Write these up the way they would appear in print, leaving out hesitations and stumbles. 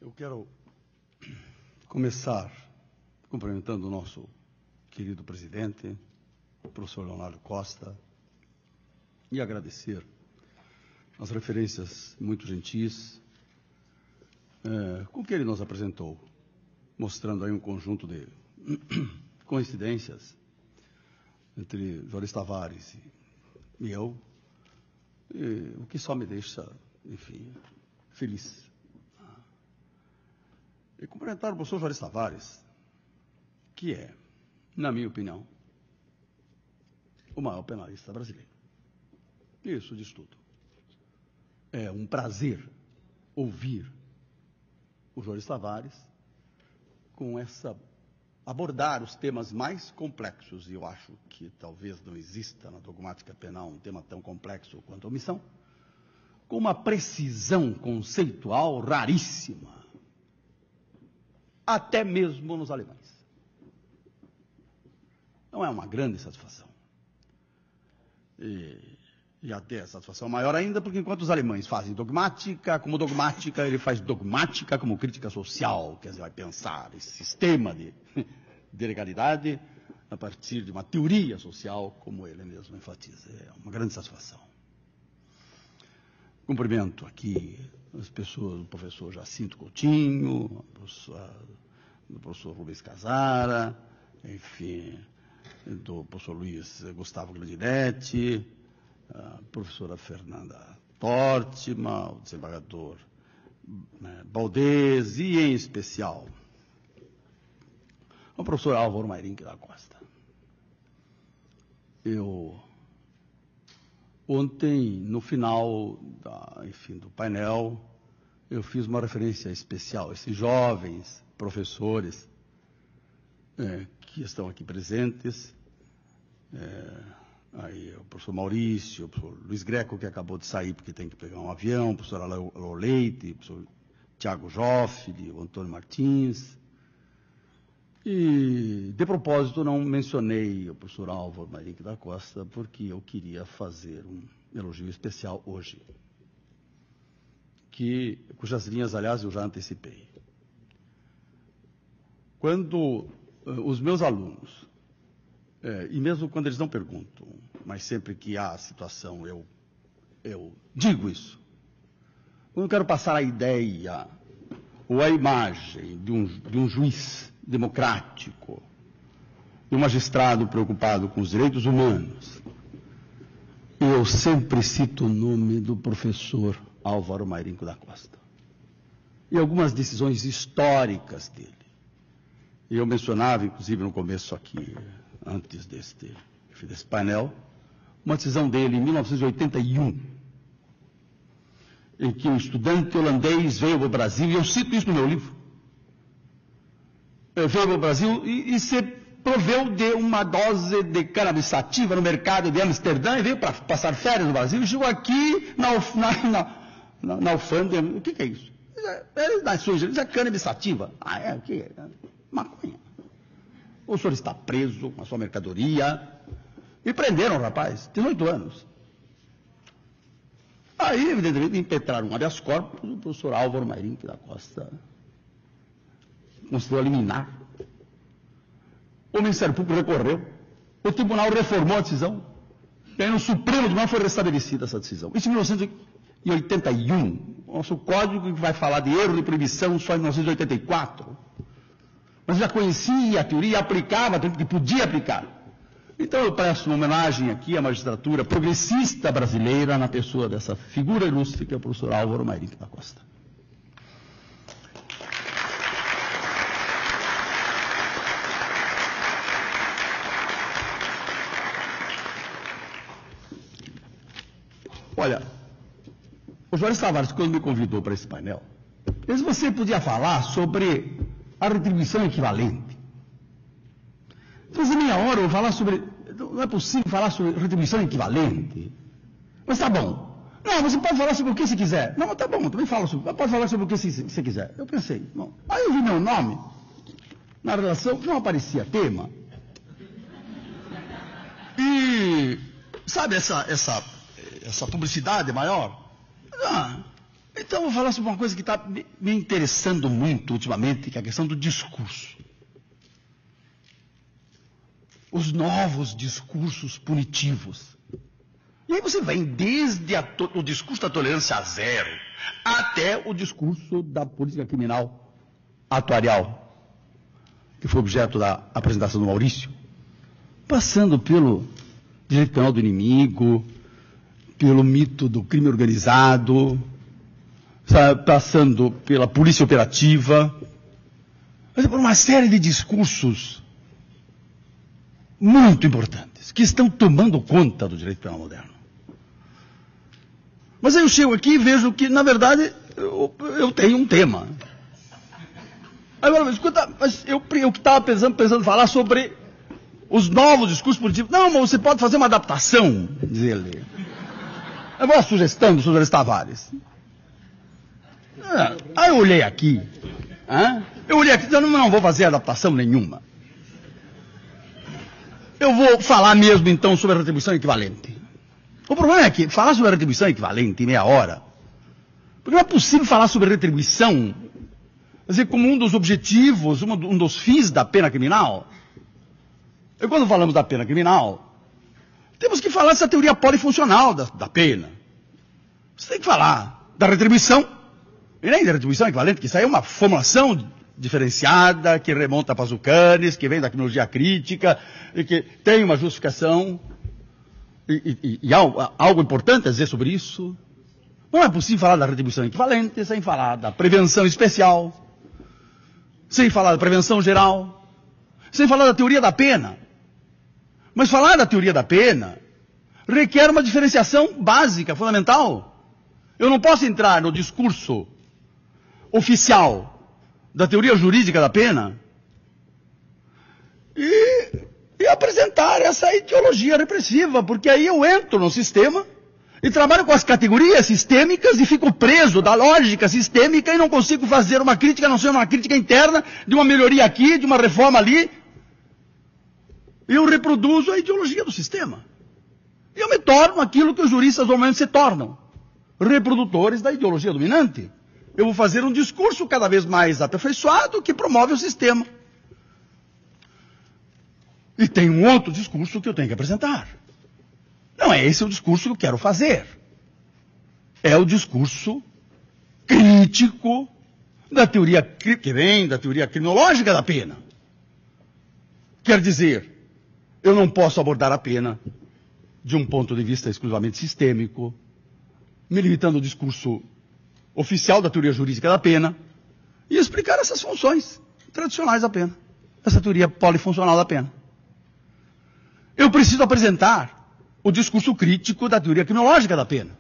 Eu quero começar cumprimentando o nosso querido presidente, o professor Leonardo Costa, e agradecer as referências muito gentis com que ele nos apresentou, mostrando aí um conjunto de coincidências entre Juarez Tavares e eu, o que só me deixa, enfim, feliz. E cumprimentar o professor Juarez Tavares, que é, na minha opinião, o maior penalista brasileiro. Isso diz tudo. É um prazer ouvir o Juarez Tavares com abordar os temas mais complexos, e eu acho que talvez não exista na dogmática penal um tema tão complexo quanto a omissão, com uma precisão conceitual raríssima, até mesmo nos alemães. Não é uma grande satisfação. E até a satisfação maior ainda, porque enquanto os alemães fazem dogmática, como dogmática, ele faz dogmática como crítica social, quer dizer, vai pensar esse sistema de legalidade a partir de uma teoria social, como ele mesmo enfatiza. É uma grande satisfação. Cumprimento aqui as pessoas, o professor Jacinto Coutinho, do professor Rubens Casara, enfim, do professor Luiz Gustavo Grandinetti, a professora Fernanda Tortima, o desembargador Baldez, e em especial o professor Álvaro Mairinque da Costa. Eu, ontem, no final do painel, eu fiz uma referência especial a esses jovens professores que estão aqui presentes, aí o professor Maurício, o professor Luiz Greco, que acabou de sair porque tem que pegar um avião, o professor Alô Leite, o professor Tiago Joffre, o Antônio Martins. E, de propósito, não mencionei o professor Álvaro Mairinque da Costa, porque eu queria fazer um elogio especial hoje, cujas linhas, aliás, eu já antecipei. Quando os meus alunos, e mesmo quando eles não perguntam, mas sempre que há situação eu digo isso. Quando eu quero passar a ideia ou a imagem de um juiz democrático, de um magistrado preocupado com os direitos humanos, eu sempre cito o nome do professor Álvaro Mairinque da Costa. E algumas decisões históricas dele. Eu mencionava, inclusive, no começo aqui, antes desse painel, uma decisão dele em 1981, em que um estudante holandês veio ao Brasil, e eu cito isso no meu livro, veio ao Brasil e se proveu de uma dose de cannabis sativa no mercado de Amsterdã, e veio para passar férias no Brasil, e chegou aqui na alfândega. O que é isso? Na sua isso é cannabis sativa. O que é? Maconha. O senhor está preso com a sua mercadoria. E prenderam o rapaz, 18 anos. Aí, evidentemente, impetraram um habeas corpus, o professor Álvaro Mairinque da Costa conseguiu eliminar. O Ministério Público recorreu, o Tribunal reformou a decisão, e aí no Supremo Tribunal foi restabelecida essa decisão. Isso em 1981. Nosso código que vai falar de erro de proibição só em 1984. Mas já conhecia a teoria e aplicava a teoria que podia aplicar. Então eu presto uma homenagem aqui à magistratura progressista brasileira na pessoa dessa figura ilustre que é o professor Álvaro Mairinque da Costa. Olha, o Juarez Tavares, quando me convidou para esse painel, disse: você podia falar sobre a retribuição equivalente. Então, na minha hora, eu vou falar sobre... Não é possível falar sobre retribuição equivalente. Mas tá bom. Não, você pode falar sobre o que você quiser. Não, tá bom, também fala sobre... Pode falar sobre o que você quiser. Eu pensei, bom. Aí eu vi meu nome, na relação, não aparecia tema. E, sabe essa publicidade maior? Então, eu vou falar sobre uma coisa que está me interessando muito ultimamente, que é a questão do discurso. Os novos discursos punitivos. E aí você vem desde o discurso da tolerância zero até o discurso da política criminal atuarial, que foi objeto da apresentação do Maurício, passando pelo direito penal do inimigo, pelo mito do crime organizado, passando pela polícia operativa, por uma série de discursos muito importantes, que estão tomando conta do direito penal moderno. Mas aí eu chego aqui e vejo que, na verdade, eu tenho um tema. Agora, mas eu que estava pensando falar sobre os novos discursos punitivos. Não, mas você pode fazer uma adaptação, diz ele. É uma sugestão do Sr. Tavares. Aí eu olhei aqui. Eu não vou fazer adaptação nenhuma. Eu vou falar mesmo, então, sobre a retribuição equivalente. O problema é que falar sobre a retribuição equivalente em meia hora, porque não é possível falar sobre retribuição, quer dizer, como um dos objetivos, um dos fins da pena criminal. E quando falamos da pena criminal, temos que falar dessa teoria polifuncional da pena. Você tem que falar da retribuição, e nem da retribuição equivalente, que isso aí é uma formulação diferenciada, que remonta a Pazucanes, que vem da criminologia crítica, e que tem uma justificação. E algo importante a dizer sobre isso. Não é possível falar da retribuição equivalente sem falar da prevenção especial, sem falar da prevenção geral, sem falar da teoria da pena. Mas falar da teoria da pena requer uma diferenciação básica, fundamental. Eu não posso entrar no discurso oficial da teoria jurídica da pena e apresentar essa ideologia repressiva, porque aí eu entro no sistema e trabalho com as categorias sistêmicas e fico preso da lógica sistêmica e não consigo fazer uma crítica, a não ser uma crítica interna, de uma melhoria aqui, de uma reforma ali. Eu reproduzo a ideologia do sistema. E eu me torno aquilo que os juristas normalmente se tornam, reprodutores da ideologia dominante. Eu vou fazer um discurso cada vez mais aperfeiçoado que promove o sistema. E tem um outro discurso que eu tenho que apresentar. Não é esse o discurso que eu quero fazer. É o discurso crítico da teoria, que vem da teoria criminológica da pena. Quer dizer, eu não posso abordar a pena de um ponto de vista exclusivamente sistêmico, me limitando ao discurso oficial da teoria jurídica da pena, e explicar essas funções tradicionais da pena, essa teoria polifuncional da pena. Eu preciso apresentar o discurso crítico da teoria criminológica da pena.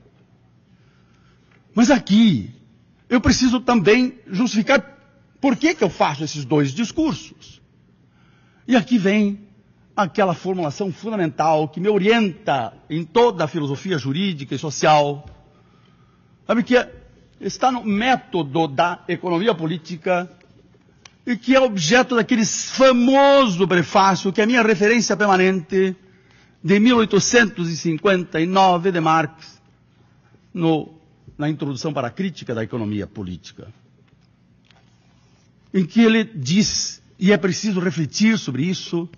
Mas aqui, eu preciso também justificar por que eu faço esses dois discursos. E aqui vem aquela formulação fundamental que me orienta em toda a filosofia jurídica e social, sabe, que está no método da economia política e que é objeto daquele famoso prefácio, que é a minha referência permanente, de 1859, de Marx, na introdução para a crítica da economia política, em que ele diz, e é preciso refletir sobre isso,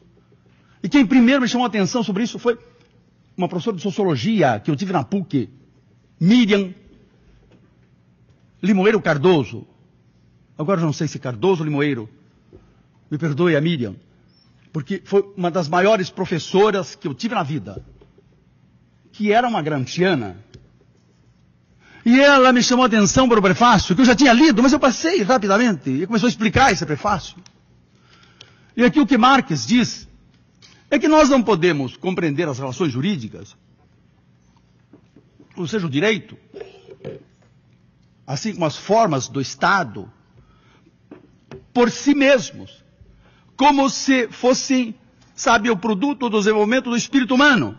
e quem primeiro me chamou a atenção sobre isso foi uma professora de sociologia que eu tive na PUC, Miriam Limoeiro Cardoso. Agora eu não sei se Cardoso ou Limoeiro. Me perdoe a Miriam. Porque foi uma das maiores professoras que eu tive na vida. Que era uma gramsciana. E ela me chamou a atenção para o prefácio, que eu já tinha lido, mas eu passei rapidamente. E começou a explicar esse prefácio. E aqui o que Marx diz é que nós não podemos compreender as relações jurídicas, ou seja, o direito, assim como as formas do Estado, por si mesmos, como se fossem, sabe, o produto do desenvolvimento do espírito humano.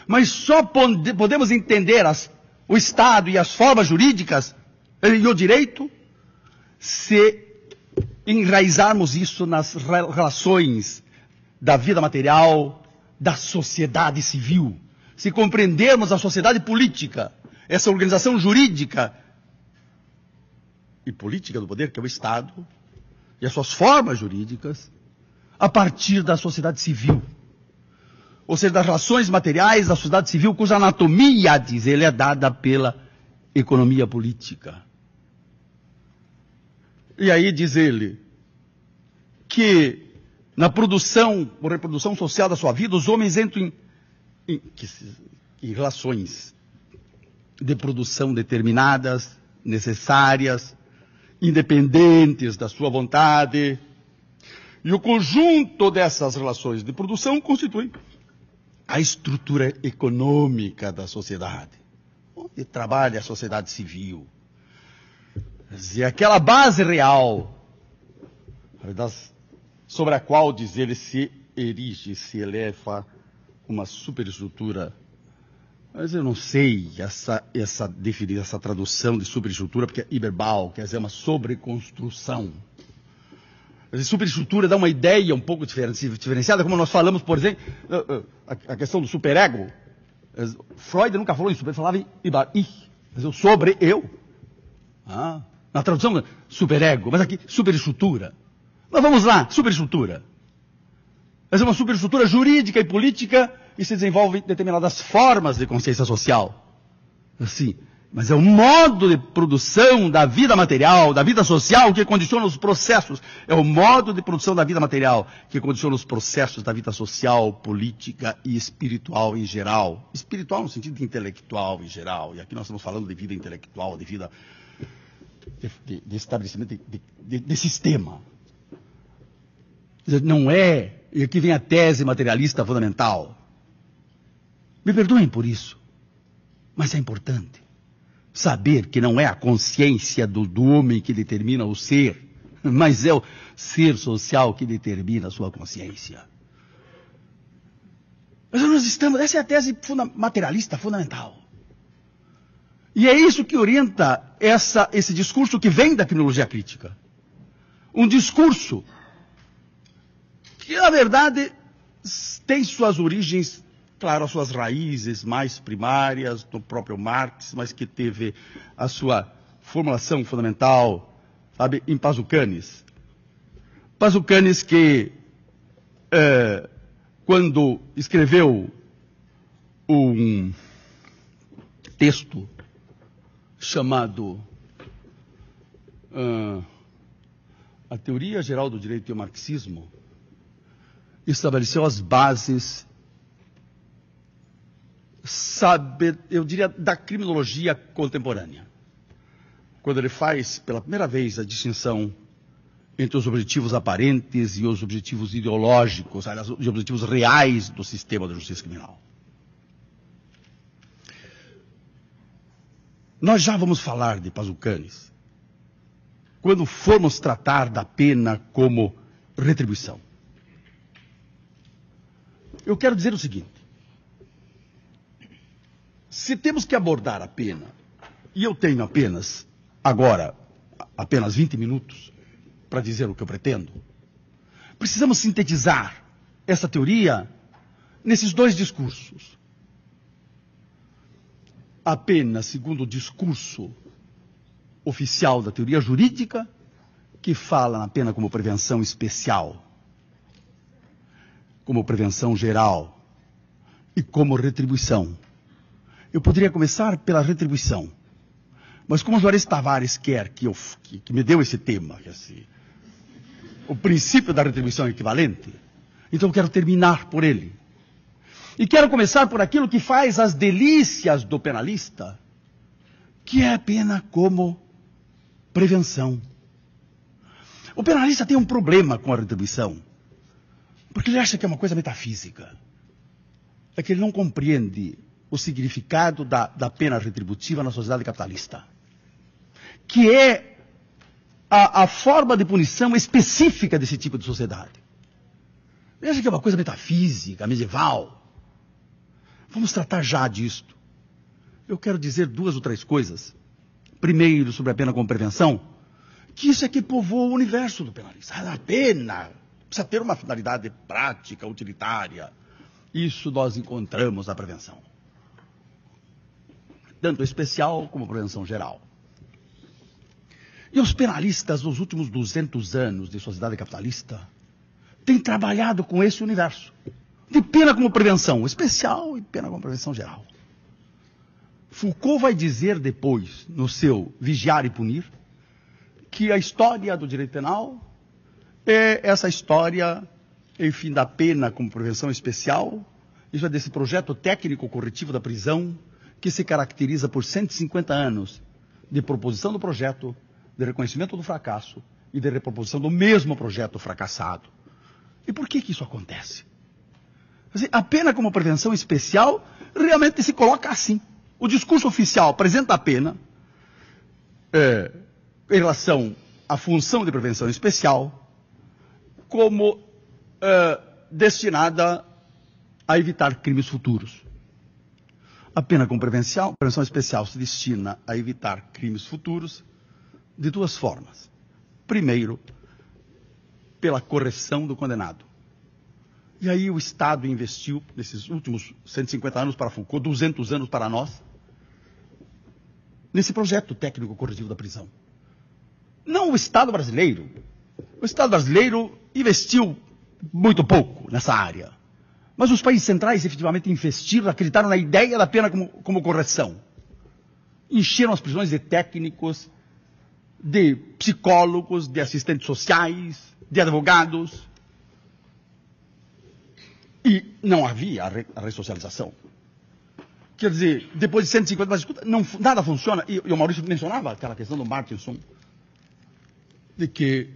Mas só podemos entender o Estado e as formas jurídicas e o direito se enraizarmos isso nas relações da vida material, da sociedade civil. Se compreendermos a sociedade política, essa organização jurídica política do poder, que é o Estado, e as suas formas jurídicas, a partir da sociedade civil. Ou seja, das relações materiais da sociedade civil, cuja anatomia, diz ele, é dada pela economia política. E aí diz ele que na produção ou reprodução social da sua vida, os homens entram em relações de produção determinadas, necessárias, independentes da sua vontade. E o conjunto dessas relações de produção constitui a estrutura econômica da sociedade, onde trabalha a sociedade civil. Quer dizer, aquela base real sobre a qual, diz ele, se erige, se eleva uma superestrutura. Mas eu não sei essa tradução de superestrutura, porque é Iberbau, quer dizer, uma sobreconstrução. A superestrutura dá uma ideia um pouco diferenciada, como nós falamos, por exemplo, a questão do superego. Freud nunca falou em super, ele falava em Ich, quer dizer, o sobre-eu. Na tradução, superego, mas aqui, superestrutura. Mas vamos lá, superestrutura. Mas é uma superestrutura jurídica e política e se desenvolve em determinadas formas de consciência social. Assim, mas é o modo de produção da vida material, da vida social, que condiciona os processos. É o modo de produção da vida material que condiciona os processos da vida social, política e espiritual em geral. Espiritual no sentido de intelectual em geral. E aqui nós estamos falando de vida intelectual, de vida de estabelecimento de sistema. Não é, e aqui vem a tese materialista fundamental. Me perdoem por isso, mas é importante saber que não é a consciência do homem que determina o ser, mas é o ser social que determina a sua consciência. Mas nós estamos, essa é a tese materialista fundamental. E é isso que orienta esse discurso que vem da criminologia crítica. Um discurso que, na verdade, tem suas origens, claro, as suas raízes mais primárias do próprio Marx, mas que teve a sua formulação fundamental, sabe, em Pasucanes. Pasucanes que, quando escreveu um texto chamado A Teoria Geral do Direito e o Marxismo, estabeleceu as bases, eu diria, da criminologia contemporânea. Quando ele faz, pela primeira vez, a distinção entre os objetivos aparentes e os objetivos ideológicos, os objetivos reais do sistema da justiça criminal. Nós já vamos falar de Pasucanes quando formos tratar da pena como retribuição. Eu quero dizer o seguinte: se temos que abordar a pena, e eu tenho apenas 20 minutos para dizer o que eu pretendo, precisamos sintetizar essa teoria nesses dois discursos. A pena, segundo o discurso oficial da teoria jurídica, que fala na pena como prevenção especial, como prevenção geral e como retribuição. Eu poderia começar pela retribuição, mas como o Juarez Tavares quer que me deu esse tema, o princípio da retribuição equivalente, então eu quero terminar por ele. E quero começar por aquilo que faz as delícias do penalista, que é a pena como prevenção. O penalista tem um problema com a retribuição, porque ele acha que é uma coisa metafísica. É que ele não compreende o significado da pena retributiva na sociedade capitalista, que é a forma de punição específica desse tipo de sociedade. Ele acha que é uma coisa metafísica, medieval. Vamos tratar já disto. Eu quero dizer 2 ou 3 coisas. Primeiro, sobre a pena como prevenção, que isso é que povoa o universo do penalista. A pena precisa ter uma finalidade prática, utilitária. Isso nós encontramos na prevenção. Tanto especial como prevenção geral. E os penalistas, nos últimos 200 anos de sociedade capitalista, têm trabalhado com esse universo, de pena como prevenção especial e pena como prevenção geral. Foucault vai dizer depois, no seu Vigiar e Punir, que a história do direito penal é essa história, enfim, da pena como prevenção especial, isso é desse projeto técnico corretivo da prisão, que se caracteriza por 150 anos de proposição do projeto, de reconhecimento do fracasso e de reproposição do mesmo projeto fracassado. E por que isso acontece? A pena como prevenção especial realmente se coloca assim. O discurso oficial apresenta a pena em relação à função de prevenção especial como destinada a evitar crimes futuros. A pena como prevenção especial se destina a evitar crimes futuros de duas formas. Primeiro, pela correção do condenado. E aí o Estado investiu, nesses últimos 150 anos para Foucault, 200 anos para nós, nesse projeto técnico corretivo da prisão. Não o Estado brasileiro. O Estado brasileiro investiu muito pouco nessa área. Mas os países centrais efetivamente investiram, acreditaram na ideia da pena como correção. Encheram as prisões de técnicos, de psicólogos, de assistentes sociais, de advogados. E não havia a ressocialização. Quer dizer, depois de 150 anos, nada funciona. E o Maurício mencionava aquela questão do Martinson, de que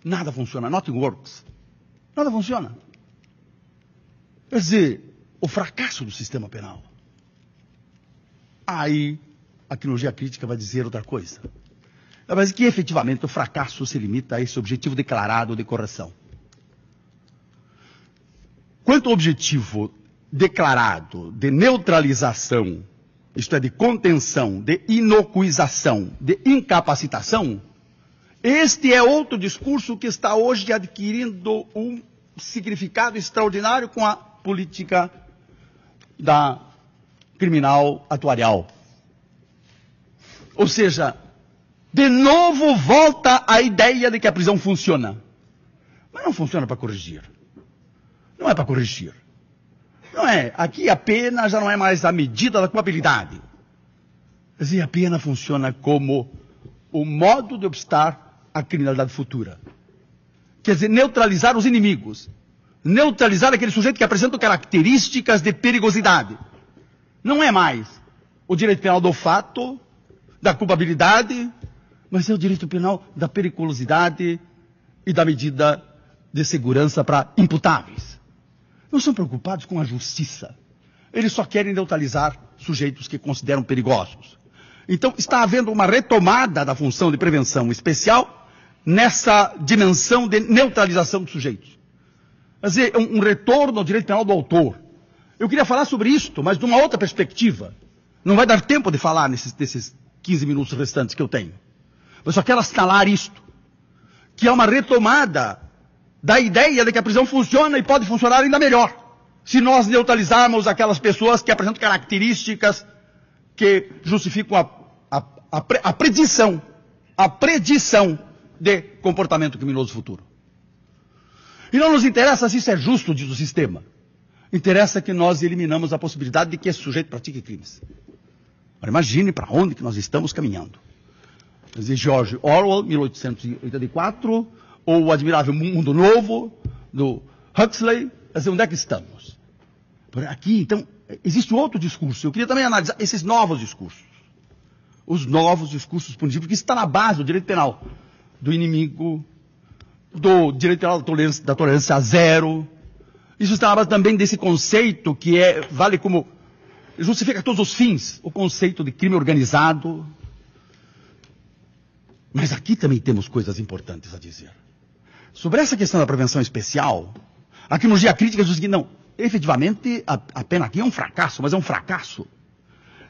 nada funciona, nothing works. Nada funciona. Quer dizer, o fracasso do sistema penal. Aí, a quinologia crítica vai dizer outra coisa. Mas que, efetivamente, o fracasso se limita a esse objetivo declarado de correção. Quanto ao objetivo declarado de neutralização, isto é, de contenção, de inocuização, de incapacitação, este é outro discurso que está hoje adquirindo um significado extraordinário com a política da criminal atuarial. Ou seja, de novo volta a ideia de que a prisão funciona. Mas não funciona para corrigir. Não é para corrigir. Não é. Aqui a pena já não é mais a medida da culpabilidade. Quer dizer, a pena funciona como o modo de obstar a criminalidade futura. Quer dizer, neutralizar os inimigos. Neutralizar aquele sujeito que apresenta características de perigosidade. Não é mais o direito penal do fato, da culpabilidade, mas é o direito penal da periculosidade e da medida de segurança para imputáveis. Não são preocupados com a justiça. Eles só querem neutralizar sujeitos que consideram perigosos. Então, está havendo uma retomada da função de prevenção especial nessa dimensão de neutralização dos sujeitos. Quer dizer, um retorno ao direito penal do autor. Eu queria falar sobre isto, mas de uma outra perspectiva. Não vai dar tempo de falar nesses 15 minutos restantes que eu tenho. Eu só quero assinalar isto, que é uma retomada da ideia de que a prisão funciona e pode funcionar ainda melhor, se nós neutralizarmos aquelas pessoas que apresentam características que justificam a predição de comportamento criminoso futuro. E não nos interessa se isso é justo, diz o sistema. Interessa que nós eliminamos a possibilidade de que esse sujeito pratique crimes. Agora imagine para onde que nós estamos caminhando. Quer dizer, George Orwell, 1884, ou o Admirável Mundo Novo, do Huxley. Quer dizer, onde é que estamos? Por aqui, então, existe outro discurso. Eu queria também analisar esses novos discursos. Os novos discursos punitivos, que está na base do direito penal. Do inimigo, do direito penal da tolerância a zero. Isso está na base também desse conceito que vale como, justifica todos os fins, o conceito de crime organizado. Mas aqui também temos coisas importantes a dizer. Sobre essa questão da prevenção especial, a quinologia crítica diz o seguinte, não, efetivamente a pena aqui é um fracasso, mas é um fracasso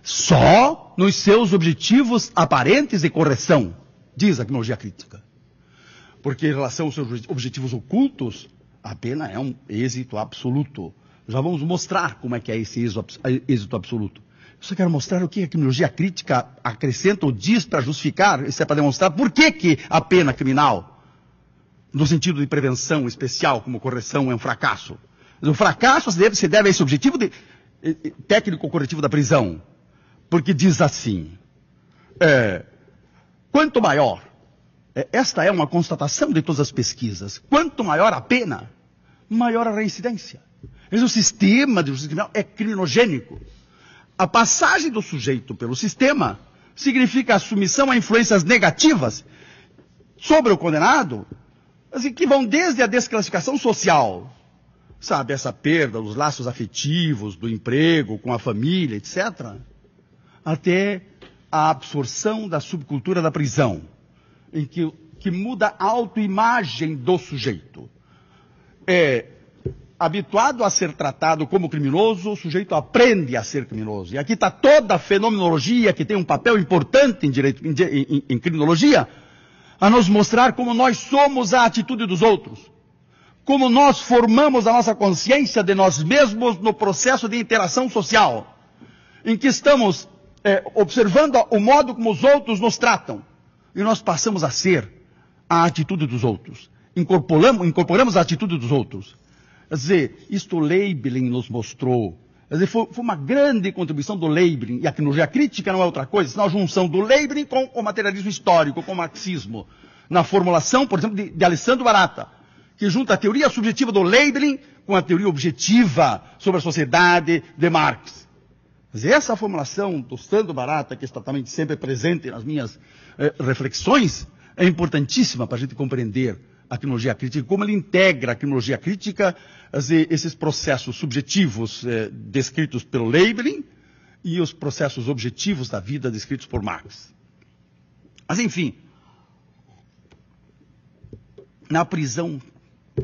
só nos seus objetivos aparentes de correção, diz a quinologia crítica. Porque em relação aos seus objetivos ocultos, a pena é um êxito absoluto. Já vamos mostrar como é que é esse êxito absoluto. só quero mostrar o que a criminologia crítica acrescenta ou diz para justificar, isso é para demonstrar por que a pena criminal, no sentido de prevenção especial, como correção, é um fracasso. O fracasso se deve a esse objetivo técnico-corretivo da prisão, porque diz assim, quanto maior, esta é uma constatação de todas as pesquisas, quanto maior a pena, maior a reincidência. Mas o sistema de justiça criminal é criminogênico. A passagem do sujeito pelo sistema significa a submissão a influências negativas sobre o condenado, assim, que vão desde a desclassificação social, sabe, essa perda dos laços afetivos, do emprego, com a família, etc., até a absorção da subcultura da prisão, em que muda a autoimagem do sujeito. Habituado a ser tratado como criminoso, o sujeito aprende a ser criminoso. E aqui está toda a fenomenologia, que tem um papel importante em criminologia, a nos mostrar como nós somos a atitude dos outros. Como nós formamos a nossa consciência de nós mesmos no processo de interação social, em que estamos observando o modo como os outros nos tratam. E nós passamos a ser a atitude dos outros. Incorporamos a atitude dos outros. Quer dizer, isto o Leibniz nos mostrou. Quer dizer, foi uma grande contribuição do Leibniz. E a criminologia crítica não é outra coisa, senão a junção do Leibniz com o materialismo histórico, com o marxismo. Na formulação, por exemplo, de Alessandro Barata, que junta a teoria subjetiva do Leibniz com a teoria objetiva sobre a sociedade de Marx. Quer dizer, essa formulação do Sandro Barata, que está também sempre presente nas minhas reflexões, é importantíssima para a gente compreender a criminologia crítica, como ele integra a criminologia crítica, esses processos subjetivos descritos pelo Leibniz e os processos objetivos da vida descritos por Marx. Mas, enfim, na prisão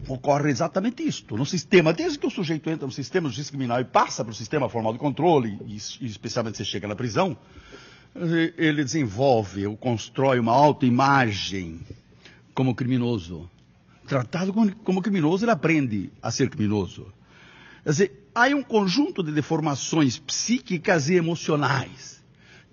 ocorre exatamente isto. No sistema, desde que o sujeito entra no sistema de justiça criminal e passa para o sistema formal de controle, e especialmente se chega na prisão, ele desenvolve ou constrói uma autoimagem como criminoso. Tratado como criminoso, ele aprende a ser criminoso. Quer dizer, há um conjunto de deformações psíquicas e emocionais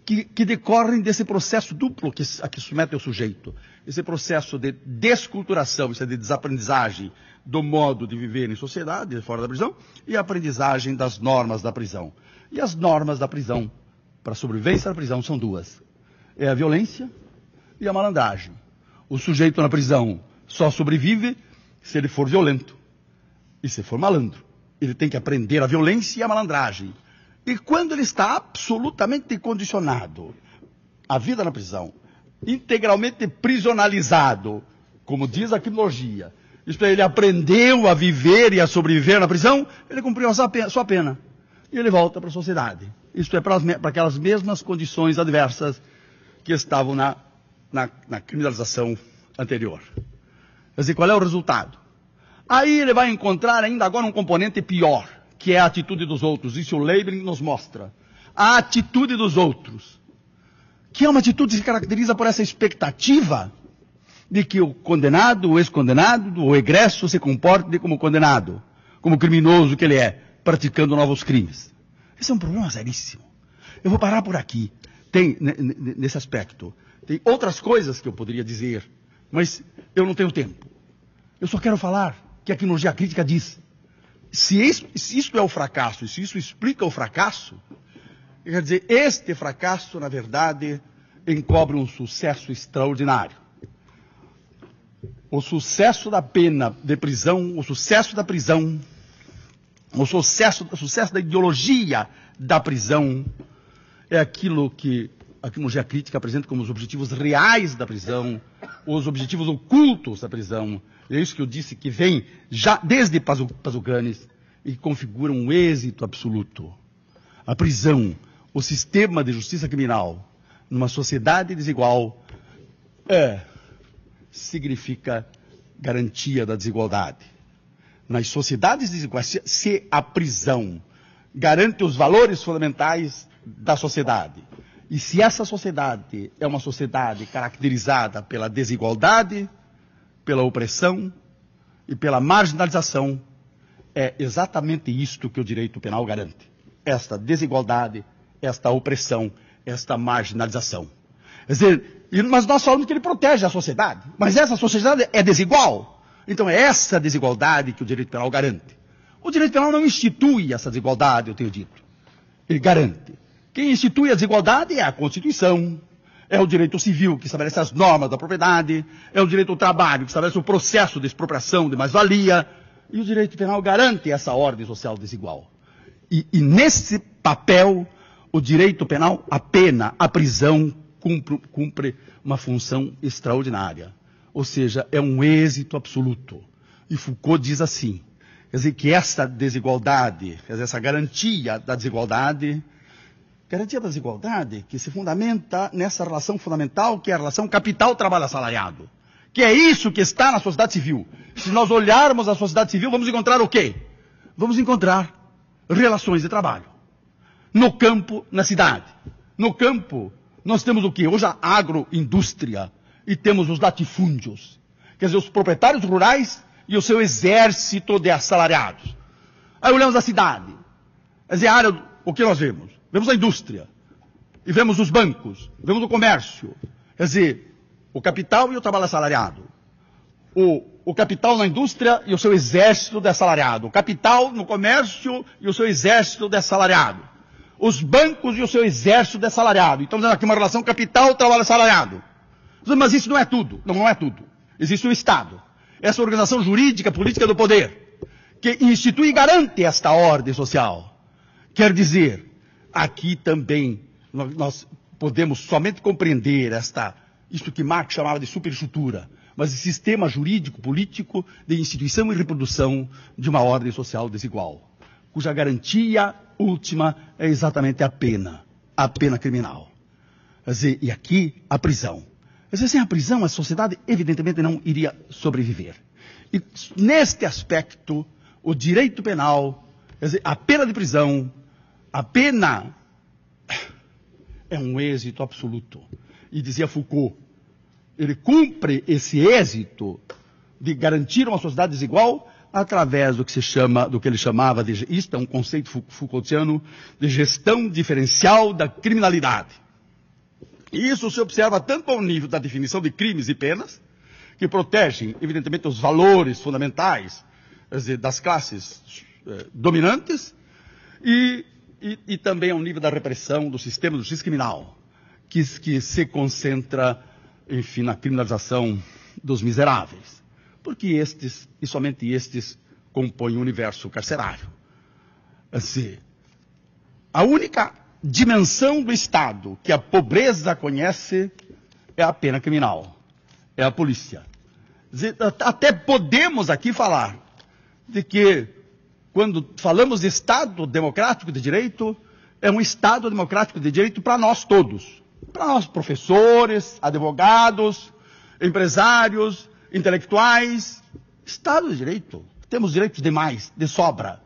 que decorrem desse processo duplo a que submete o sujeito. Esse processo de desculturação, isso é de desaprendizagem do modo de viver em sociedade, fora da prisão, e a aprendizagem das normas da prisão. E as normas da prisão, para a sobrevivência da prisão, são duas. É a violência e a malandragem. O sujeito na prisão só sobrevive se ele for violento e se for malandro. Ele tem que aprender a violência e a malandragem. E quando ele está absolutamente condicionado à vida na prisão, integralmente prisionalizado, como diz a criminologia, isto é, ele aprendeu a viver e a sobreviver na prisão, ele cumpriu a sua pena. E ele volta para a sociedade. Isto é, para aquelas mesmas condições adversas que estavam na criminalização anterior. Quer dizer, qual é o resultado? Aí ele vai encontrar ainda agora um componente pior, que é a atitude dos outros. Isso o Leibniz nos mostra. A atitude dos outros, que é uma atitude que se caracteriza por essa expectativa de que o condenado, o ex-condenado, o egresso se comporte como condenado, como criminoso que ele é, praticando novos crimes. Esse é um problema seríssimo. Eu vou parar por aqui. Tem, nesse aspecto, tem outras coisas que eu poderia dizer, mas eu não tenho tempo. Eu só quero falar que a criminologia crítica diz, se isto é o fracasso, e se isso explica o fracasso, quer dizer, este fracasso, na verdade, encobre um sucesso extraordinário. O sucesso da pena de prisão, o sucesso da prisão, o sucesso da ideologia da prisão, é aquilo que a criminologia crítica apresenta como os objetivos reais da prisão, os objetivos ocultos da prisão. É isso que eu disse, que vem já desde Pazzucanes e configura um êxito absoluto. A prisão, o sistema de justiça criminal, numa sociedade desigual, significa garantia da desigualdade. Nas sociedades desiguais, se a prisão garante os valores fundamentais da sociedade, e se essa sociedade é uma sociedade caracterizada pela desigualdade, pela opressão e pela marginalização, é exatamente isto que o direito penal garante. Esta desigualdade, esta opressão, esta marginalização. Quer dizer, mas nós falamos que ele protege a sociedade, mas essa sociedade é desigual. Então é essa desigualdade que o direito penal garante. O direito penal não institui essa desigualdade, eu tenho dito. Ele garante. Quem institui a desigualdade é a Constituição, é o direito civil que estabelece as normas da propriedade, é o direito do trabalho que estabelece o processo de expropriação de mais-valia, e o direito penal garante essa ordem social desigual. E nesse papel, o direito penal, a pena, a prisão, cumpre uma função extraordinária. Ou seja, é um êxito absoluto. E Foucault diz assim, quer dizer, que essa desigualdade, quer dizer, essa garantia da desigualdade que se fundamenta nessa relação fundamental, que é a relação capital-trabalho assalariado. Que é isso que está na sociedade civil. Se nós olharmos a sociedade civil, vamos encontrar o quê? Vamos encontrar relações de trabalho. No campo, na cidade. No campo, nós temos o quê? Hoje a agroindústria e temos os latifúndios. Quer dizer, os proprietários rurais e o seu exército de assalariados. Aí olhamos a cidade. Quer dizer, a área, o que nós vemos? Vemos a indústria. E vemos os bancos. Vemos o comércio. Quer dizer, o capital e o trabalho assalariado. O capital na indústria e o seu exército de assalariado. O capital no comércio e o seu exército de assalariado. Os bancos e o seu exército de assalariado. Então, temos aqui uma relação capital-trabalho assalariado. Mas isso não é tudo. Não é tudo. Existe o Estado. Essa organização jurídica, política do poder, que institui e garante esta ordem social. Quer dizer, aqui também nós podemos somente compreender isto que Marx chamava de superestrutura, mas esse sistema jurídico-político de instituição e reprodução de uma ordem social desigual, cuja garantia última é exatamente a pena criminal. Quer dizer, e aqui a prisão. Quer dizer, sem a prisão, a sociedade evidentemente não iria sobreviver. E neste aspecto, o direito penal, quer dizer, a pena de prisão, a pena é um êxito absoluto. E dizia Foucault, ele cumpre esse êxito de garantir uma sociedade desigual através do que ele chamava de, isto é um conceito Foucaultiano, de gestão diferencial da criminalidade. E isso se observa tanto ao nível da definição de crimes e penas, que protegem, evidentemente, os valores fundamentais, quer dizer, das classes dominantes, e também ao nível da repressão do sistema de justiça criminal, que se concentra, enfim, na criminalização dos miseráveis. Porque estes, e somente estes, compõem o universo carcerário. Assim, a única dimensão do Estado que a pobreza conhece é a pena criminal, é a polícia. Até podemos aqui falar de que, quando falamos de Estado democrático de direito, é um Estado democrático de direito para nós todos. Para nós, professores, advogados, empresários, intelectuais. Estado de direito. Temos direitos demais, de sobra.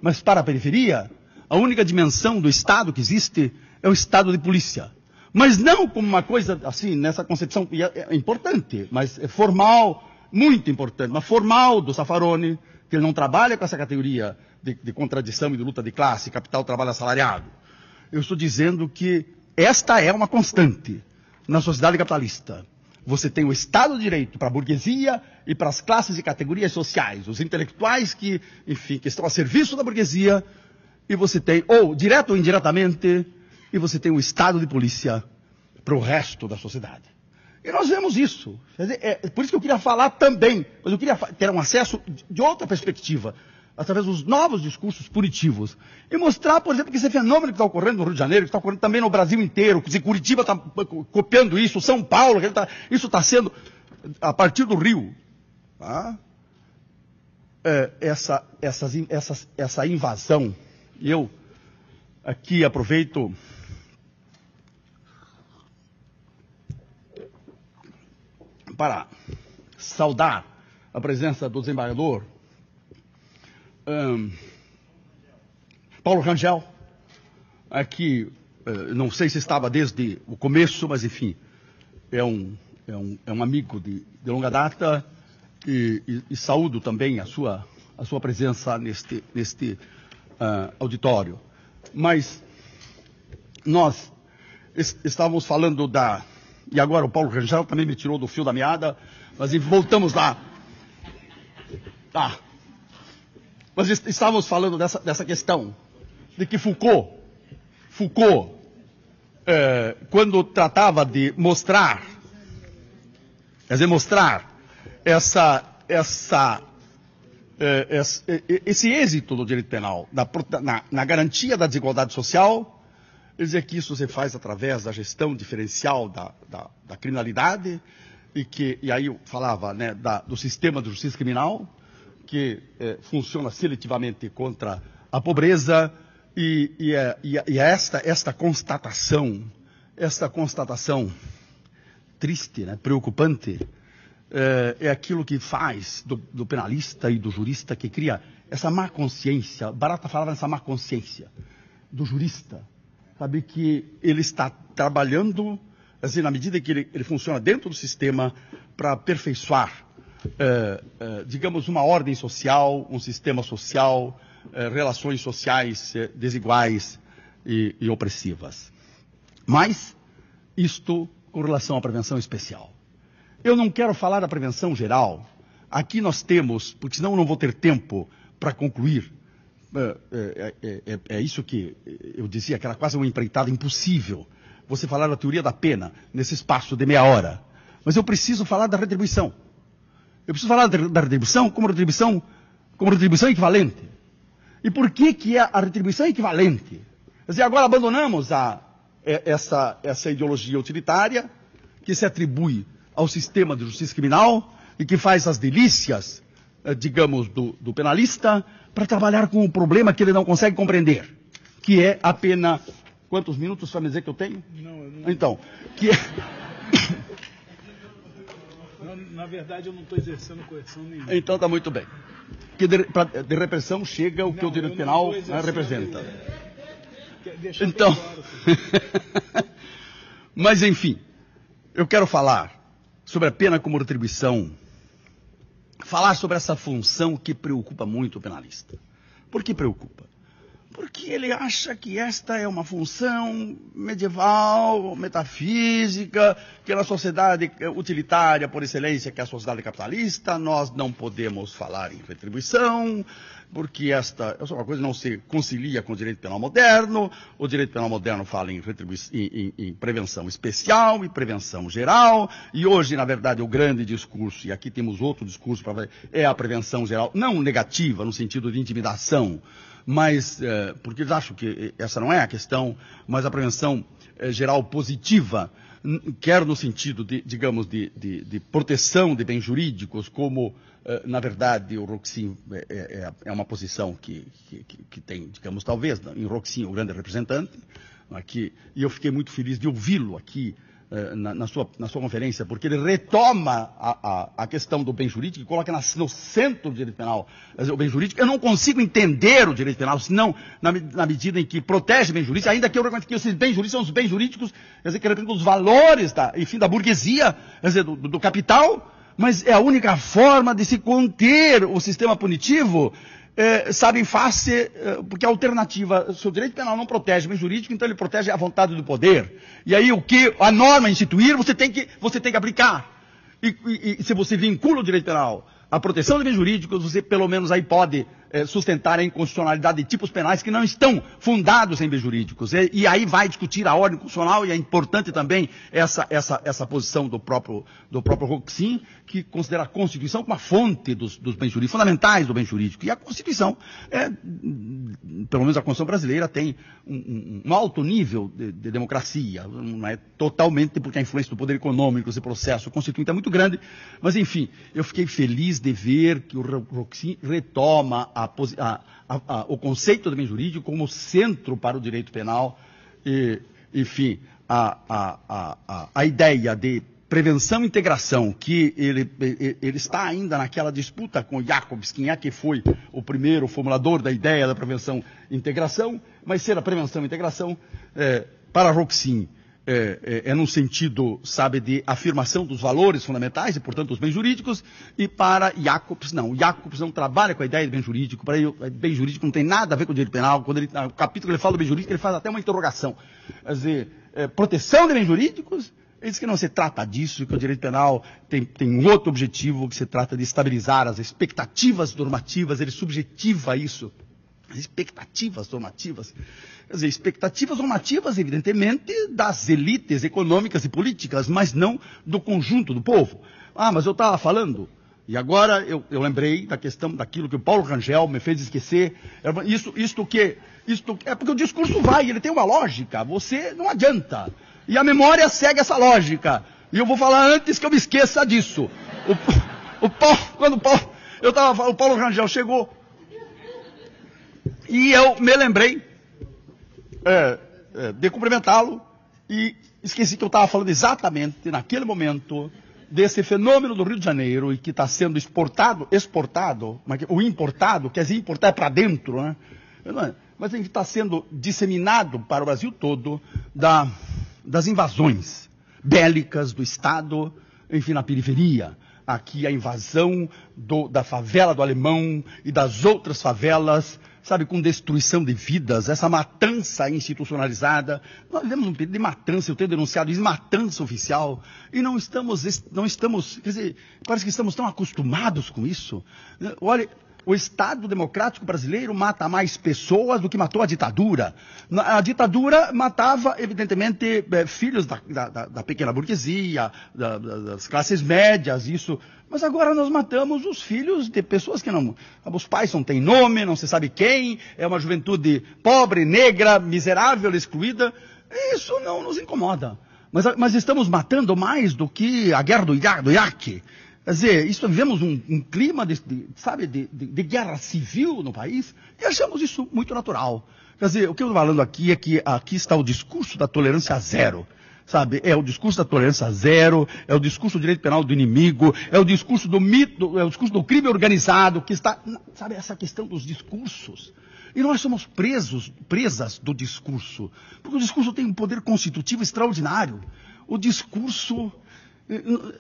Mas para a periferia, a única dimensão do Estado que existe é o Estado de polícia. Mas não como uma coisa assim, nessa concepção, é importante, mas é formal, muito importante, mas formal do Zaffaroni, que ele não trabalha com essa categoria de contradição e de luta de classe, capital, trabalho assalariado. Eu estou dizendo que esta é uma constante na sociedade capitalista. Você tem o Estado de Direito para a burguesia e para as classes e categorias sociais, os intelectuais que, enfim, que estão a serviço da burguesia, e você tem, ou direto ou indiretamente, e você tem o Estado de polícia para o resto da sociedade. E nós vemos isso. Quer dizer, por isso que eu queria falar também, mas eu queria ter um acesso de outra perspectiva, através dos novos discursos punitivos, e mostrar, por exemplo, que esse fenômeno que está ocorrendo no Rio de Janeiro, que está ocorrendo também no Brasil inteiro, que Curitiba está copiando isso, São Paulo, isso está sendo, a partir do Rio, tá? Essa invasão. E eu aqui aproveito para saudar a presença do desembargador Paulo Rangel, aqui, não sei se estava desde o começo, mas enfim, é um amigo de longa data, e saúdo também a sua presença neste auditório. Mas nós estávamos falando da... E agora o Paulo Rangel também me tirou do fio da meada, mas voltamos lá. Nós estávamos falando dessa questão, de que Foucault, quando tratava de mostrar, quer dizer, esse êxito do direito penal na garantia da desigualdade social, ele dizia que isso se faz através da gestão diferencial da criminalidade, e aí eu falava, né, do sistema de justiça criminal, que funciona seletivamente contra a pobreza, e esta constatação triste, né, preocupante, é aquilo que faz do penalista e do jurista, que cria essa má consciência. Barata falava nessa má consciência do jurista, sabe, que ele está trabalhando, assim, na medida que ele funciona dentro do sistema para aperfeiçoar, digamos, uma ordem social, um sistema social, relações sociais desiguais e opressivas. Mas isto com relação à prevenção especial. Eu não quero falar da prevenção geral. Aqui nós temos, porque senão eu não vou ter tempo para concluir. É isso que eu dizia, que era quase uma empreitada impossível você falar da teoria da pena nesse espaço de meia hora. Mas eu preciso falar da retribuição. Eu preciso falar da retribuição como retribuição equivalente. E por que é a retribuição equivalente? Quer dizer, agora abandonamos essa ideologia utilitária que se atribui ao sistema de justiça criminal e que faz as delícias, digamos, do penalista, para trabalhar com um problema que ele não consegue compreender, que é a pena... Quantos minutos para me dizer que eu tenho? Não. Então, que é... Na verdade, eu não estou exercendo coerção nenhuma. Então está muito bem. Que de repressão chega o que o direito penal representa. Então, mas enfim, eu quero falar sobre a pena como retribuição, falar sobre essa função que preocupa muito o penalista. Por que preocupa? Porque ele acha que esta é uma função medieval, metafísica, que na sociedade utilitária por excelência, que é a sociedade capitalista, nós não podemos falar em retribuição, porque essa é uma coisa que não se concilia com o direito penal moderno. O direito penal moderno fala em prevenção especial e prevenção geral, e hoje, na verdade, o grande discurso, e aqui temos outro discurso para ver, é a prevenção geral, não negativa, no sentido de intimidação, mas, porque eles acham que essa não é a questão, mas a prevenção geral positiva, quer no sentido de, digamos, de proteção de bens jurídicos, como, na verdade, o Roxin é uma posição que tem, digamos, talvez, em Roxin, o grande representante, aqui, e eu fiquei muito feliz de ouvi-lo aqui, na sua conferência, porque ele retoma a questão do bem jurídico e coloca no centro do direito penal. Quer dizer, o bem jurídico, eu não consigo entender o direito penal, senão na medida em que protege o bem jurídico, ainda que eu reconheça que esses bens jurídicos são os bens jurídicos, quer dizer, que representam os valores da burguesia, quer dizer, do capital, mas é a única forma de se conter o sistema punitivo, sabe, em face, porque a alternativa, se o direito penal não protege o bem jurídico, então ele protege a vontade do poder. E aí o que a norma instituir, você tem que aplicar. E se você vincula o direito penal à proteção de bens jurídicos, você pelo menos aí pode sustentar a inconstitucionalidade de tipos penais que não estão fundados em bens jurídicos. E aí vai discutir a ordem constitucional, e é importante também essa posição do próprio Roxin, que considera a Constituição como a fonte dos bens jurídicos, fundamentais do bem jurídico. E a Constituição, pelo menos a Constituição brasileira, tem um alto nível de democracia, não é totalmente porque a influência do poder econômico, esse processo constituinte é muito grande, mas enfim, eu fiquei feliz de ver que o Roxin retoma o conceito do bem jurídico como centro para o direito penal, e, enfim, a ideia de prevenção e integração, que ele está ainda naquela disputa com Jacobs, quem é que foi o primeiro formulador da ideia da prevenção e integração, mas ser a prevenção e integração, para Roxin, é num sentido, sabe, de afirmação dos valores fundamentais e, portanto, dos bens jurídicos, e para Jacobs, não. Jacobs não trabalha com a ideia de bem jurídico. Para ele, bem jurídico não tem nada a ver com o direito penal. Quando no capítulo que ele fala do bem jurídico, ele faz até uma interrogação. Quer dizer, proteção de bens jurídicos, ele diz que não se trata disso, que o direito penal tem um outro objetivo, que se trata de estabilizar as expectativas normativas, ele subjetiva isso. As expectativas normativas. Quer dizer, expectativas normativas, evidentemente, das elites econômicas e políticas, mas não do conjunto do povo. Ah, mas eu estava falando, e agora eu lembrei da questão, daquilo que o Paulo Rangel me fez esquecer. Isto é porque o discurso vai, ele tem uma lógica, você não adianta. E a memória segue essa lógica. E eu vou falar antes que eu me esqueça disso. O Paulo Rangel chegou, e eu me lembrei de cumprimentá-lo e esqueci que eu estava falando exatamente naquele momento desse fenômeno do Rio de Janeiro e que está sendo exportado, o importado, quer dizer, importar é para dentro, né? Mas que está sendo disseminado para o Brasil todo das invasões bélicas do Estado, enfim, na periferia. Aqui a invasão da favela do Alemão e das outras favelas, sabe, com destruição de vidas, essa matança institucionalizada. Nós vivemos um período de matança, eu tenho denunciado isso, matança oficial, e não estamos, quer dizer, parece que estamos tão acostumados com isso. Olha, o Estado democrático brasileiro mata mais pessoas do que matou a ditadura. A ditadura matava, evidentemente, filhos da pequena burguesia, das classes médias, isso. Mas agora nós matamos os filhos de pessoas que não... Os pais não têm nome, não se sabe quem, é uma juventude pobre, negra, miserável, excluída. Isso não nos incomoda. Mas estamos matando mais do que a guerra do Iraque. Quer dizer, vivemos um clima de guerra civil no país e achamos isso muito natural. Quer dizer, o que eu estou falando aqui é que aqui está o discurso da tolerância zero. Sabe, é o discurso da tolerância zero, é o discurso do direito penal do inimigo, é o discurso do mito, é o discurso do crime organizado, que está, sabe, essa questão dos discursos. E nós somos presas do discurso, porque o discurso tem um poder constitutivo extraordinário. O discurso,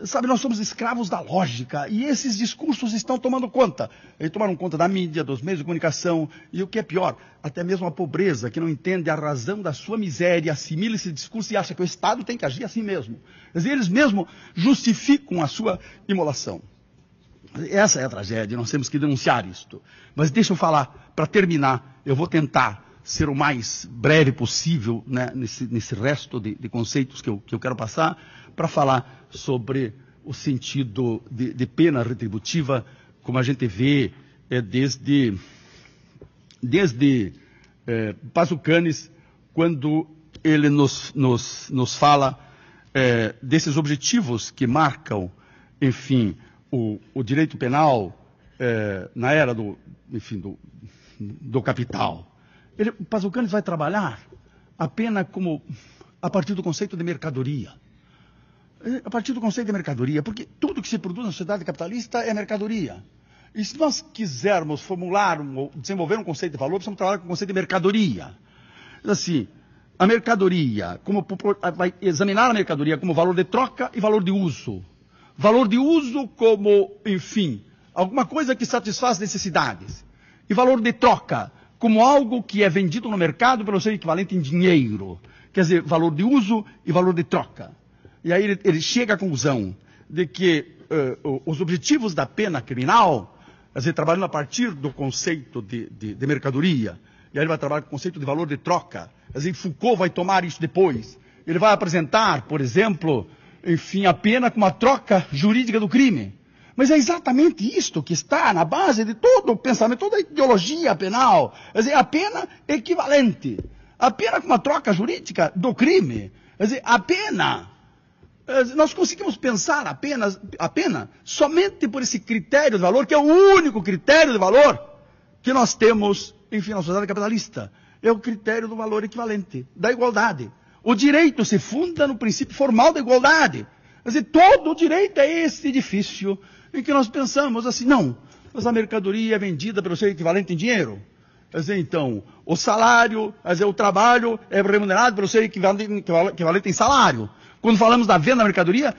sabe, nós somos escravos da lógica, e esses discursos estão tomando conta. Eles tomaram conta da mídia, dos meios de comunicação, e o que é pior, até mesmo a pobreza, que não entende a razão da sua miséria, assimila esse discurso e acha que o Estado tem que agir assim mesmo. Quer dizer, eles mesmos justificam a sua imolação. Essa é a tragédia, nós temos que denunciar isto. Mas deixa eu falar, para terminar, eu vou tentar ser o mais breve possível, né, nesse resto de conceitos que eu quero passar, para falar sobre o sentido de pena retributiva, como a gente vê desde Pazucanes, quando ele nos fala desses objetivos que marcam, enfim, o direito penal na era do capital. Pazucanes vai trabalhar a pena a partir do conceito de mercadoria. A partir do conceito de mercadoria, porque tudo que se produz na sociedade capitalista é mercadoria. E se nós quisermos formular ou desenvolver um conceito de valor, precisamos trabalhar com o conceito de mercadoria. Assim, a mercadoria, vai examinar a mercadoria como valor de troca e valor de uso. Valor de uso como, enfim, alguma coisa que satisfaz necessidades. E valor de troca como algo que é vendido no mercado pelo seu equivalente em dinheiro. Quer dizer, valor de uso e valor de troca. E aí ele chega à conclusão de que os objetivos da pena criminal, quer dizer, trabalhando a partir do conceito de mercadoria, e aí ele vai trabalhar com o conceito de valor de troca. Quer dizer, Foucault vai tomar isso depois. Ele vai apresentar, por exemplo, enfim, a pena como uma troca jurídica do crime. Mas é exatamente isto que está na base de todo o pensamento, toda a ideologia penal. Quer dizer, a pena equivalente. A pena como uma troca jurídica do crime. Quer dizer, a pena... Nós conseguimos pensar a pena somente por esse critério de valor, que é o único critério de valor que nós temos, enfim, na sociedade capitalista. É o critério do valor equivalente, da igualdade. O direito se funda no princípio formal da igualdade. Quer dizer, todo o direito é esse edifício em que nós pensamos assim, não, mas a mercadoria é vendida pelo seu equivalente em dinheiro. Quer dizer, então, o salário, quer dizer, o trabalho é remunerado pelo seu equivalente em salário. Quando falamos da venda da mercadoria,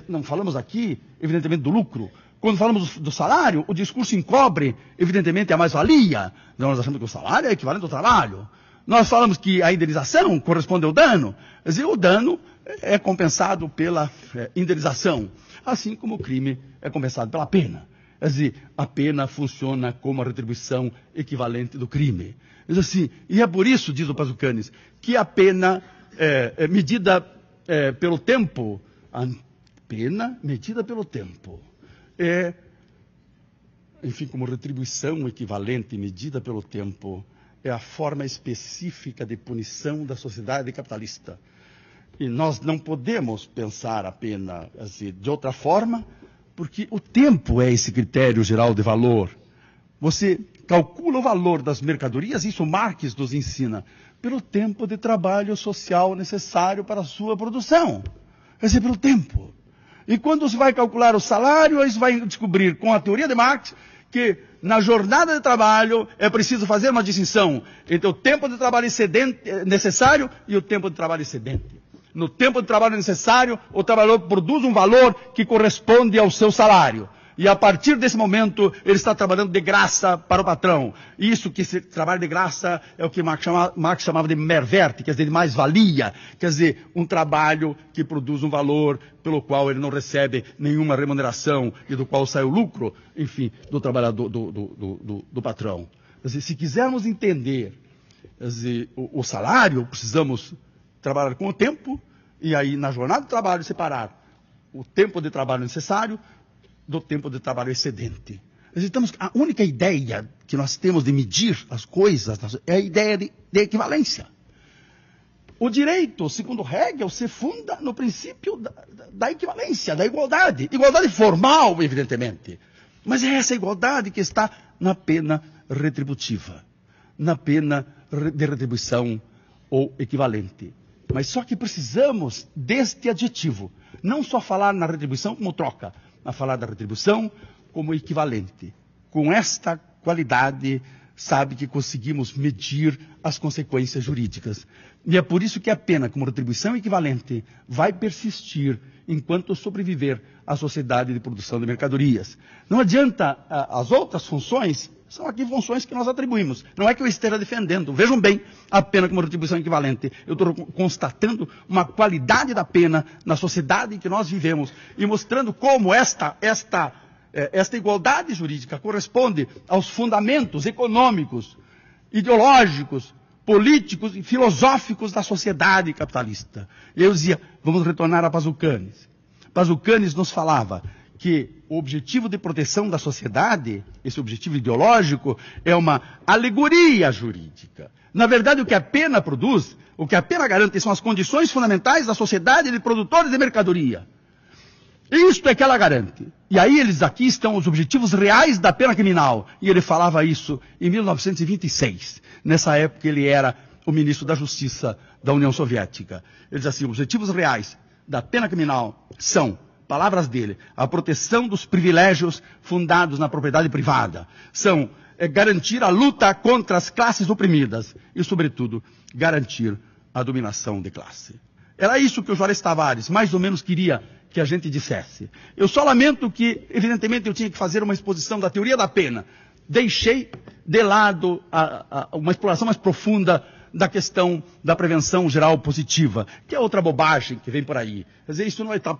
não falamos aqui, evidentemente, do lucro. Quando falamos do salário, o discurso encobre, evidentemente, a mais-valia. Nós achamos que o salário é equivalente ao trabalho. Nós falamos que a indenização corresponde ao dano. Quer dizer, o dano é compensado pela indenização, assim como o crime é compensado pela pena. Quer dizer, a pena funciona como a retribuição equivalente do crime. Diz assim, e é por isso, diz o Pazucanes, que a pena medida pelo tempo, a pena medida pelo tempo, enfim, como retribuição equivalente medida pelo tempo, é a forma específica de punição da sociedade capitalista. E nós não podemos pensar a pena assim, de outra forma, porque o tempo é esse critério geral de valor. Você calcula o valor das mercadorias, isso Marx nos ensina, pelo tempo de trabalho social necessário para a sua produção. Quer dizer, pelo tempo. E quando você vai calcular o salário, você vai descobrir, com a teoria de Marx, que na jornada de trabalho é preciso fazer uma distinção entre o tempo de trabalho necessário e o tempo de trabalho excedente. No tempo de trabalho necessário, o trabalhador produz um valor que corresponde ao seu salário. E a partir desse momento, ele está trabalhando de graça para o patrão. Isso que esse trabalho de graça é o que Marx chamava de Mehrwert, quer dizer, de mais-valia. Quer dizer, um trabalho que produz um valor pelo qual ele não recebe nenhuma remuneração e do qual sai o lucro, enfim, do trabalhador, do patrão. Quer dizer, se quisermos entender quer dizer, o salário, precisamos trabalhar com o tempo e aí, na jornada de trabalho, separar o tempo de trabalho necessário do tempo de trabalho excedente. A única ideia que nós temos de medir as coisas é a ideia de equivalência. O direito, segundo Hegel, se funda no princípio da equivalência, da igualdade. Igualdade formal, evidentemente. Mas é essa igualdade que está na pena retributiva, na pena de retribuição ou equivalente. Mas só que precisamos deste adjetivo. Não só falar na retribuição como troca, mas falar da retribuição como equivalente. Com esta qualidade, sabe que conseguimos medir as consequências jurídicas. E é por isso que a pena como retribuição equivalente vai persistir enquanto sobreviver a sociedade de produção de mercadorias. Não adianta as outras funções, são aqui funções que nós atribuímos. Não é que eu esteja defendendo. Vejam bem a pena como retribuição equivalente. Eu estou constatando uma qualidade da pena na sociedade em que nós vivemos e mostrando como esta igualdade jurídica corresponde aos fundamentos econômicos, ideológicos, políticos e filosóficos da sociedade capitalista. E eu dizia, vamos retornar a Pazucanes. Pazucanes nos falava que o objetivo de proteção da sociedade, esse objetivo ideológico, é uma alegoria jurídica. Na verdade, o que a pena produz, o que a pena garante, são as condições fundamentais da sociedade de produtores de mercadoria. Isto é que ela garante. E aí aqui estão os objetivos reais da pena criminal. E ele falava isso em 1926. Nessa época ele era o ministro da Justiça da União Soviética. Ele diz assim, os objetivos reais da pena criminal são, palavras dele, a proteção dos privilégios fundados na propriedade privada. São garantir a luta contra as classes oprimidas e, sobretudo, garantir a dominação de classe. Era isso que o Juarez Tavares mais ou menos queria que a gente dissesse. Eu só lamento que, evidentemente, eu tinha que fazer uma exposição da teoria da pena. Deixei de lado uma exploração mais profunda da questão da prevenção geral positiva, que é outra bobagem que vem por aí. Quer dizer, isso não está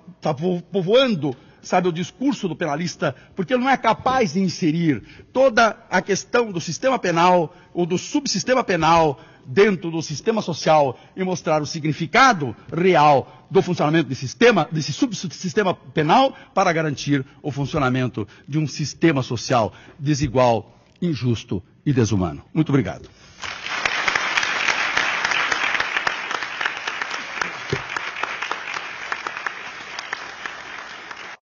povoando, sabe, o discurso do penalista, porque ele não é capaz de inserir toda a questão do sistema penal ou do subsistema penal dentro do sistema social e mostrar o significado real do funcionamento desse subsistema penal para garantir o funcionamento de um sistema social desigual, injusto e desumano. Muito obrigado.